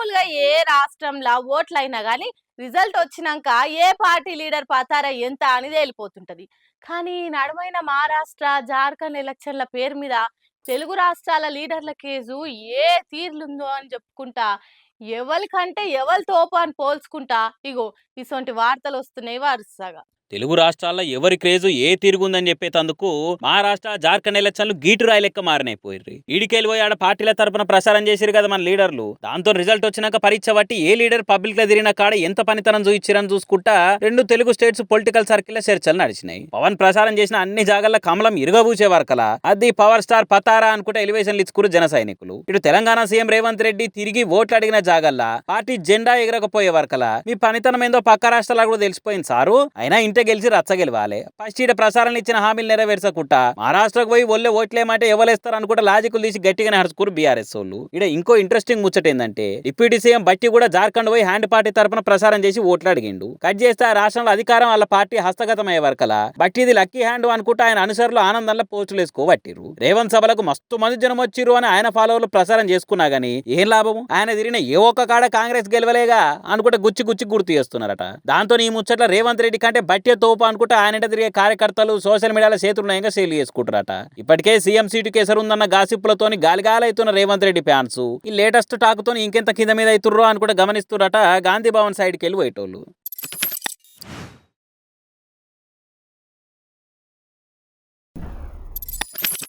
మామూలుగా ఏ రాష్ట్రంలో ఓట్లయినా గానీ రిజల్ట్ వచ్చినాక ఏ పార్టీ లీడర్ పతారా ఎంత అని తేలిపోతుంటది. కానీ నడుమైన మహారాష్ట్ర, జార్ఖండ్ ఎలక్షన్ల పేరు మీద తెలుగు రాష్ట్రాల లీడర్ల కేజు ఏ తీర్లుందో అని చెప్పుకుంటా, ఎవలికంటే ఎవలు తోపు అని పోల్చుకుంటా ఇగో ఇసొంటి వార్తలొస్తున్నాయి వరుసగా. తెలుగు రాష్ట్రాల్లో ఎవరి క్రేజు ఏ తిరుగుందని చెప్పేతందుకు మహారాష్ట్ర జార్ఖండ్ ఎలక్షన్లు గీటురాయి లెక్క మారినైపోయిర్రి. ఈడికెళ్ళి పోయి ఆడ పార్టీల తరపున ప్రచారం చేసిరు కదా మన లీడర్లు. దాంతో రిజల్ట్ వచ్చినాక పరీక్ష బట్టి ఏ లీడర్ పబ్లిక్ లో తిరిగిన కాడ ఎంత పనితనం చూయించిరని చూసుకుంటా రెండు తెలుగు స్టేట్స్ పొలిటికల్ సర్కిల్ చర్చలు నడిచినాయి. పవన్ ప్రచారం చేసిన అన్ని జాగాల్లో కమలం ఇరగబూచే వరకలా అది పవర్ స్టార్ పతారా అనుకుంటే ఎలివేషన్లు ఇచ్చుకురు జన సైనికులు. ఇటు తెలంగాణ సీఎం రేవంత్ రెడ్డి తిరిగి ఓట్లు అడిగిన జాగల్లా పార్టీ జెండా ఎగరకపోయే వరకలా మీ పనితనం ఏందో పక్క రాష్ట్రాలకు కూడా తెలిసిపోయింది సారు, అయినా ఇంటే గెలిచి రచ్చ గెలవాలి. ఫస్ట్ ఈడ ప్రసారాలు ఇచ్చిన హామీలు నెరవేర్చకుండా మహారాష్ట్రకు పోయి ఒళ్ళే ఓట్లేమంటే ఎవరేస్తారు అనుకుంటే లాజికల్ తీసి గట్టిగానే హడుచుకురు బీఆర్ఎస్ వాళ్ళు. ఇక్కడ ఇంకో ఇంట్రెస్టింగ్ ముచ్చట ఏంటంటే డిప్యూటీ సీఎం బట్టి కూడా జార్ఖండ్ పోయి హ్యాండ్ పార్టీ తరపున ప్రసారం చేసి ఓట్లు అడిగిండు. కట్ చేస్తే ఆ రాష్ట్రంలో అధికారం వాళ్ళ పార్టీ హస్తగతం అయ్యే వరకలా బట్టిది లక్కీ హ్యాండ్ అనుకుంటే ఆయన అనుసరులు ఆనందంలో పోస్టులు వేసుకోబట్టిరు. రేవంత్ సభలకు మస్తు మంది జనం వచ్చిరు అని ఆయన ఫాలోవర్లు ప్రసారం చేసుకున్నా గానీ ఏం లాభం, ఆయన తిరిగిన ఏ ఒక్క కాడ కాంగ్రెస్ గెలవలేగా అనుకుంటే గుచ్చి గుచ్చి గుర్తు చేస్తున్నారట. దాంతో ఈ ముచ్చట్ల రేవంత్ రెడ్డి కంటే బట్టే తోపు అనుకుంటే ఆయన తిరిగే కార్యకర్తలు సోషల్ మీడియాలో చేతులున్నాయంగా సేల్ చేసుకుంటారట. ఇప్పటికే సీఎం సీటు కేసరు ఉందన్న గాసిప్పులతోని గాలిగాలైతున్న రేవంత్ రెడ్డి ఫ్యాన్స్ ఈ లేటెస్ట్ టాక్ తోని ఇంకెంత కింద మీద అవుతుర్రో అనుకుంటే గమనిస్తున్నట గాంధీ భవన్ సైడ్కి వెళ్ళి పోయేటోళ్ళు.